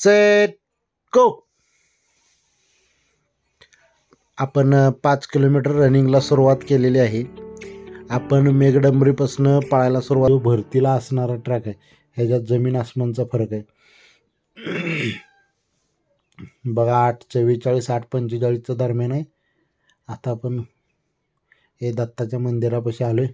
Set go. आपण 5 kilometre रनिंगला सुरुवात केलेली आहे. आपण मेघडंबरीपासून पळायला सुरुवात. भरतीला असणारा ट्रॅक आहे, ह्याच्यात जमीन आसमानचा फरक आहे. बघा 8:44 8:45 दरम्यान आहे. आता आपण हे दत्ताच्या मंदिरापाशी आलोय.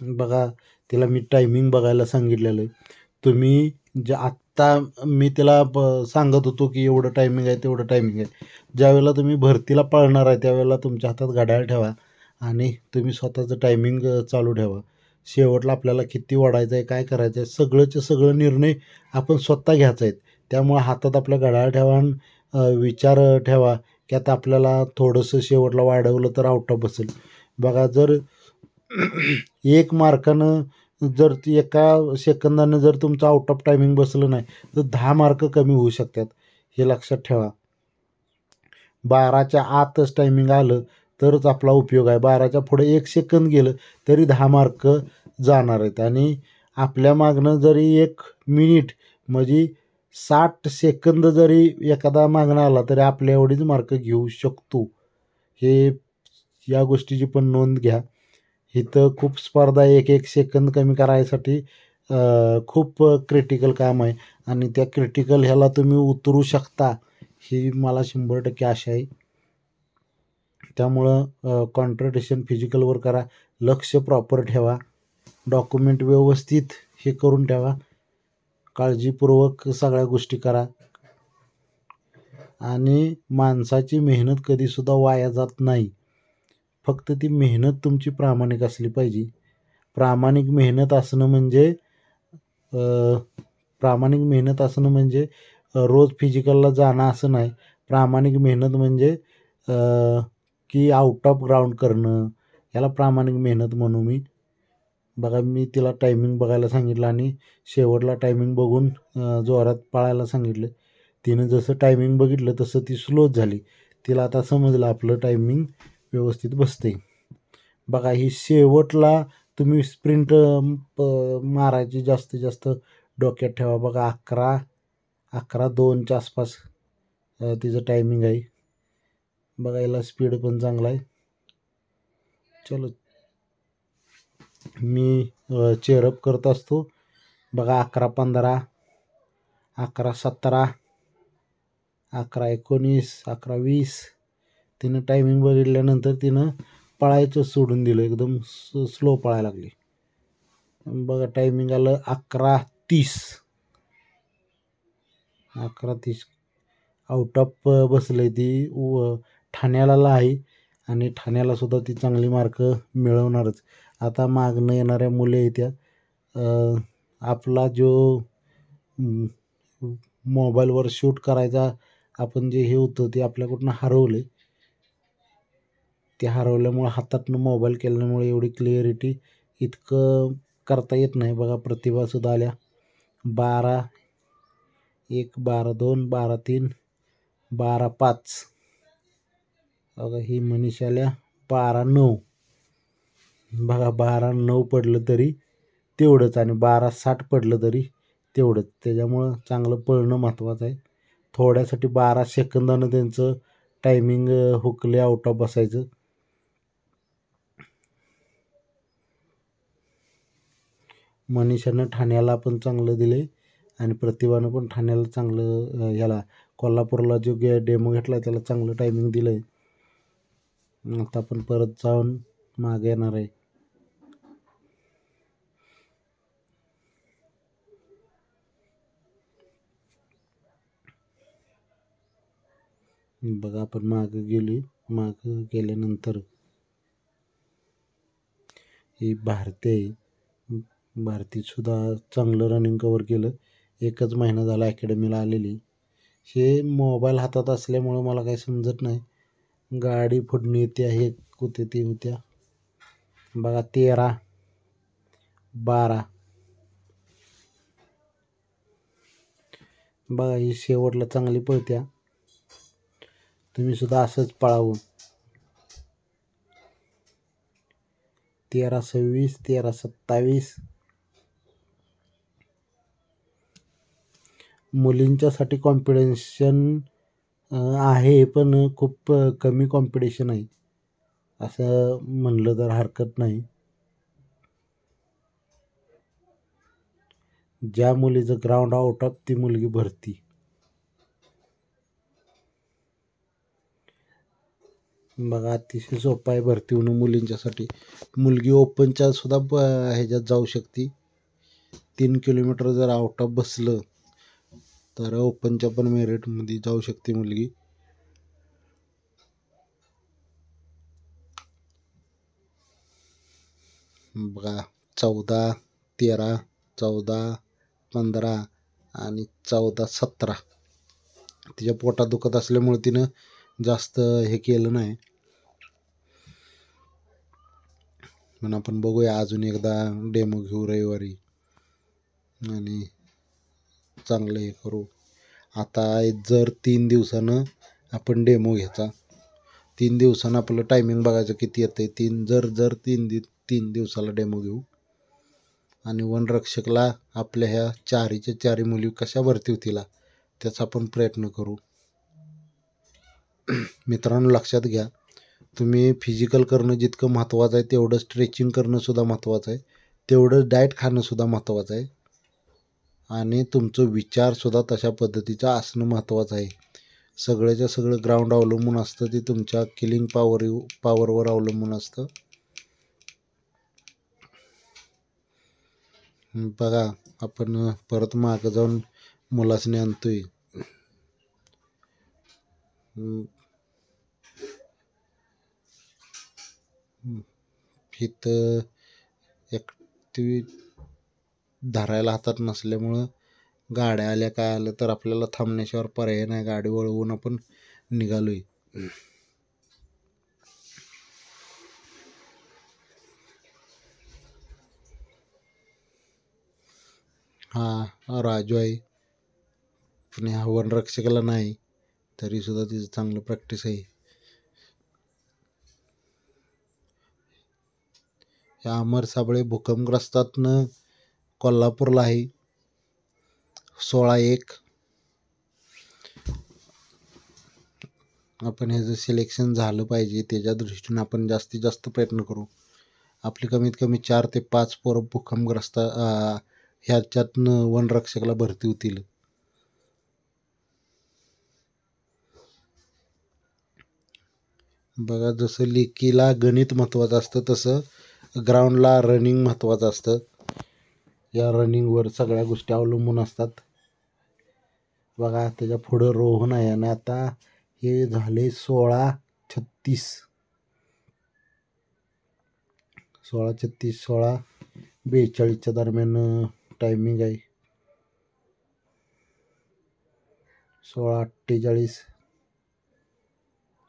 बघा तिला मी टायमिंग बघायला सांगितलेलं आहे. तुम्ही जे आत्ता मी तिला सांगत होतो की एवढं टायमिंग आहे तेवढं टायमिंग आहे. ज्यावेळेला तुम्ही भरतीला पळणार आहे त्यावेळेला तुमच्या हातात घड्याळ ठेवा आणि तुम्ही स्वतःचं टायमिंग चालू ठेवा. शेवटला आपल्याला किती वाढायचं आहे, काय करायचं आहे, सगळंचे सगळं निर्णय आपण स्वतः घ्यायचा आहेत. त्यामुळे हातात आपल्या घड्याळ ठेवा आणि विचार ठेवा की आता आपल्याला थोडंसं शेवटला वाढवलं तर आउट ऑफ बसेल. बघा जर 1 मार्कानं जर ती एका सेकंदानं जर तुमचं आउट ऑफ टायमिंग बसलं नाही तर 10 मार्क कमी होऊ शकतात, हे लक्षात ठेवा. 12च्या आतच टायमिंग आलं तरच आपला उपयोग आहे. 12च्या पुढे 1 सेकंद गेलं तरी 10 मार्क जाणार आहेत. आणि आपल्या मागणं जरी 1 मिनिट म्हणजे 60 सेकंद जरी एखादा मागणं आला तरी आपल्या एवढीच मार्क घेऊ शकतो. हे या गोष्टीची पण नोंद घ्या. इथं खूप स्पर्धा 1 सेकंद कमी करायसाठी खूप क्रिटिकल काम आहे आणि त्या क्रिटिकल ह्याला तुम्ही उतरू शकता ही मला 100% आशा आहे. त्यामुळं कॉन्सन्ट्रेशन फिजिकलवर करा, लक्ष प्रॉपर ठेवा, डॉक्युमेंट व्यवस्थित हे करून ठेवा, काळजीपूर्वक सगळ्या गोष्टी करा. आणि माणसाची मेहनत कधीसुद्धा वाया जात नाही. फक्त ती मेहनत तुमची प्रामाणिक असली पाहिजे. प्रामाणिक मेहनत असणं म्हणजे रोज फिजिकलला जाणं असं नाही. प्रामाणिक मेहनत म्हणजे की आउट ऑफ ग्राउंड करणं, याला प्रामाणिक मेहनत म्हणू मी. बघा मी तिला टायमिंग बघायला सांगितलं आणि शेवटला टायमिंग बघून जोरात पळायला सांगितलं. तिनं जसं टायमिंग बघितलं तसं ती स्लोच झाली. तिला आता समजलं आपलं टायमिंग व्यवस्थित बसते. बघा ही शेवटला तुम्ही स्प्रिंट मारायची जास्तीत जास्त डोक्यात ठेवा. बघा 11:02च्या आसपास तिचं टायमिंग आहे. बघा याला स्पीड पण चांगला आहे. चलो मी चेअरअप करत असतो. बघा 11:15 11:17 11:19 11:20 तिनं टायमिंग बघितल्यानंतर तिनं पळायचं सोडून दिलं, एकदम स्लो पळायला लागली. बघा टायमिंग आलं 11:30 11:30 आउट ऑफ बसलं. ती ठाण्याला आहे आणि ठाण्याला सुद्धा ती चांगली मार्क मिळवणारच. आता मागणं येणाऱ्या मुले आहेत त्या आपला जो मोबाईलवर शूट करायचा आपण जे हे होतं ते आपल्याकडून हरवलं. ते हरवल्यामुळे हातातनं मोबाईल केल्यामुळे एवढी क्लिअरिटी इतकं करता येत नाही. बघा प्रतिभासुद्धा आल्या 12:01 12:02 12:03 12:05. बघा ही मनीषा आल्या 12:09. बघा 12:09 पडलं तरी तेवढंच आणि 12:60 पडलं तरी तेवढंच. त्याच्यामुळं चांगलं पळणं महत्त्वाचं आहे. थोड्यासाठी 12 सेकंदानं त्यांचं टायमिंग हुकले, आउट ऑफ बसायचं. मनीषानं ठाण्याला पण चांगलं दिले आणि प्रतिभानं पण ठाण्याला चांगलं ह्याला कोल्हापूरला जो डेमो घेतला त्याला चांगलं टायमिंग दिलं आहे. आता आपण परत जाऊन मागे येणार आहे. बघा आपण मागं गेल्यानंतर ही भारतीसुद्धा चांगलं रनिंग कवर केलं. 1च महिना झाला अकॅडमीला आलेली. हे मोबाईल हातात असल्यामुळं मला काही समजत नाही. गाडी फोडणी येत्या, हे होते ते होत्या. बघा 13:12 बघा ही शेवटला चांगली पळत्या. तुम्ही सुद्धा असंच पळावं. 13-26, 13-27. मुलींच्यासाठी कॉम्पिटिशन आहे, पण खूप कमी कॉम्पिटिशन आहे असं म्हणलं तर हरकत नाही. ज्या मुलीचं ग्राउंड आउट ऑफ ती मुलगी भरती. बघा, अतिशय सोपं आहे भरती होणं मुलींच्यासाठी. मुलगी ओपनच्या सुद्धा ह्याच्यात जाऊ शकते. 3 किलोमीटर जर आउट ऑफ बसलं तर ओपनच्या पण मेरिटमध्ये जाऊ शकते मुलगी. बघा, 14, 13, 14, 15 आणि 14-17. तिच्या पोटात दुखत असल्यामुळे तिनं जास्त हे केलं नाही. पण आपण बघूया, अजून एकदा डेमो घेऊ रविवारी आणि चांगलं हे करू. आता जर 3 दिवसानं आपण डेमो घ्यायचा, 3 दिवसानं आपलं टायमिंग बघायचं किती येतं आहे. जर 3 दिवसाला डेमो घेऊ आणि वनरक्षकला आपल्या ह्या 4च्या 4 मुली कशा भरती होतील त्याचा आपण प्रयत्न करू. मित्रांनो, लक्षात घ्या, तुम्ही फिजिकल करणं जितकं महत्त्वाचं आहे तेवढं स्ट्रेचिंग करणं सुद्धा महत्त्वाचं आहे, तेवढं डाएट खाणं सुद्धा महत्त्वाचं आहे आणि तुमचं विचारसुद्धा तशा पद्धतीचं असणं महत्त्वाचं आहे. सगळ्याच्या सगळं ग्राउंड अवलंबून असतं, ते तुमच्या किलिंग पॉवरवर अवलंबून असतं. बघा, आपण परत मागं जाऊन मुलासने आणतोय. इथं ॲक्टिव्ह धरायला हातात नसल्यामुळं गाड्या आल्या काय आलं तर आपल्याला थांबण्याशिवाय पर्याय नाही. गाडी वळवून आपण निघालोय. हा राजू आहे, पण ह्या वनरक्षकाला नाही, तरीसुद्धा तिचं चांगलं प्रॅक्टिस आहे. ह्या अमर साबळे भूकंपग्रस्तातनं कोल्हापूरला आहे. 16-1. आपण ह्याचं सिलेक्शन झालं पाहिजे, त्याच्या दृष्टीनं आपण जास्तीत जास्त प्रयत्न करू. आपली कमीत कमी 4 ते 5 पोरं भूकंपग्रस्त ह्याच्यातनं वनरक्षकाला भरती होतील. बघा, जसं लेकीला गणित महत्त्वाचं असतं तसं ग्राउंडला रनिंग महत्त्वाचं असतं. या रनिंगवर सगळ्या गोष्टी अवलंबून असतात. बघा, त्याच्या पुढं रोहन आहे आणि आता हे झाले 16-36. 16-36, 16-42च्या दरम्यान टायमिंग आहे. 16-48,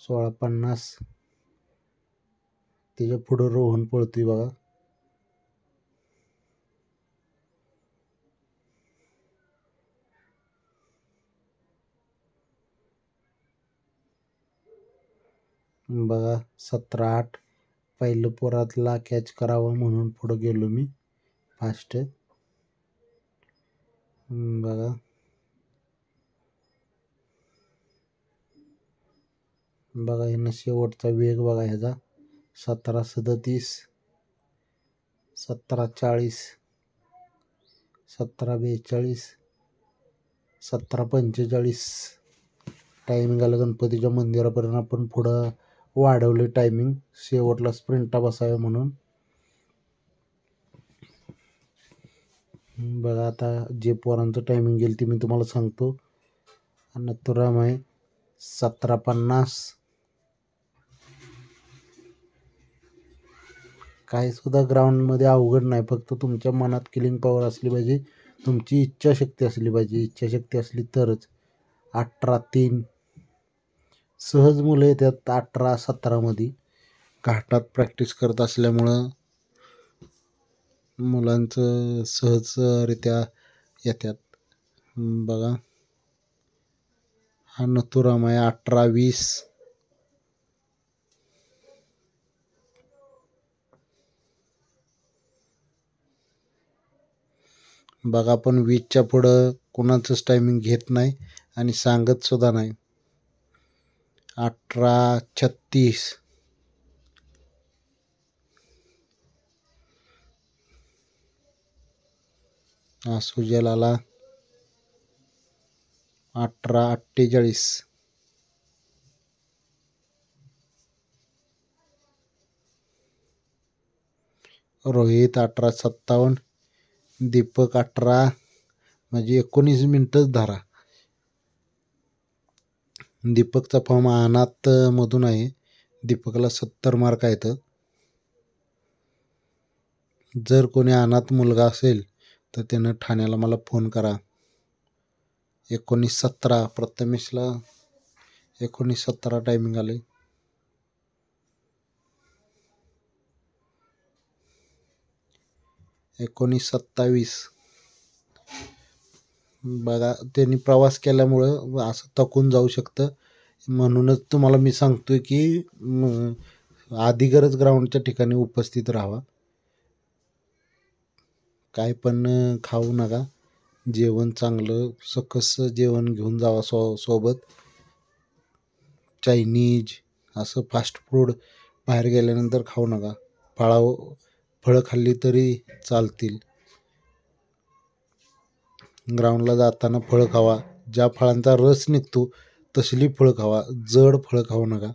16-50. त्याच्या पुढं रोहन पळतोय बघा. बघा, 17-8. पहिलं पोरातला कॅच करावा म्हणून पुढं गेलो मी फास्ट. बघा, बघा ह्यानं शेवटचा वेग बघा ह्याचा 17-37, 17-40, 17-42, 17-45. टायमिंग आलं गणपतीच्या मंदिरापर्यंत आपण पुढं वाढवले टायमिंग, शेवटला स्प्रिंटा बसावे म्हणून. बघा, आता जे पोरांचं टायमिंग गेलं ते मी तुम्हाला सांगतो. नथुराम आहे 17-50. काही सुद्धा ग्राउंडमध्ये अवघड नाही, फक्त तुमच्या मनात किलिंग पॉवर असली पाहिजे, तुमची इच्छाशक्ती असली पाहिजे. इच्छाशक्ती असली तरच. 18-3. सहज मुलं येतात 18-17मध्ये. घाटात प्रॅक्टिस करत असल्यामुळं मुलांचं सहजरित्या येतात. बघा, हा नथुराम आहे 18-20. बघा आपण 20च्या पुढं कोणाचंच टायमिंग घेत नाही आणि सांगत सुद्धा नाही. 18:36 हा सुजल आला. 18:48 रोहित. 18:57 दीपक. 18 म्हणजे 19 मिनिटच धरा. दीपकचा फॉर्म अनाथ मधून आहे. दीपकला 70 मार्क आहेत. जर कोणी अनाथ मुलगा असेल तर त्यानं ठाण्याला मला फोन करा. 19:17 प्रथमेशला 19:17 टायमिंग आले. 19:27 बघा त्यांनी प्रवास केल्यामुळं असं थकून जाऊ शकतं. म्हणूनच तुम्हाला मी सांगतोय की आधी गरज ग्राउंडच्या ठिकाणी उपस्थित राहावा. काय पण खाऊ नका. जेवण चांगलं सकस जेवण घेऊन जावा सोबत. चायनीज असं फास्ट फूड बाहेर गेल्यानंतर खाऊ नका. फळं खाल्ली तरी चालतील. ग्राउंडला जाताना फळं खावा. ज्या फळांचा रस निघतो तसली फळं खावा. जड फळं खाऊ नका.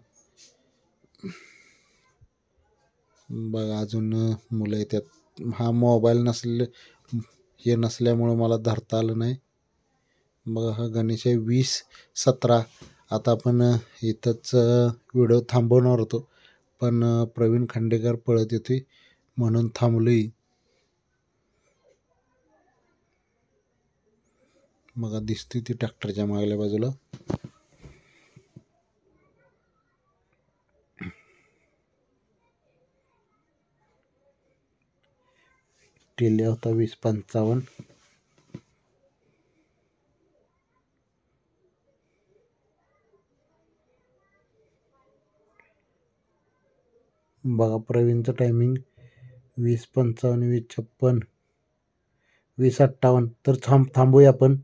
बघा अजून मुलं येतात. हा मोबाईल नसल्यामुळं मला धरता आलं नाही. बघा हा गणेश आहे. 20:17 आता आपण इथंच व्हिडिओ थांबवणार होतो पण प्रवीण खांडेकर पळत येतोय म्हणून थांबलोय. बघा दिसतोय ती ट्रॅक्टरच्या मागल्या बाजूला. टिल्ल्या होता 20:55. बघा प्रवीणचं टायमिंग 20:55 20:56 20:58. तर थांबूया आपण.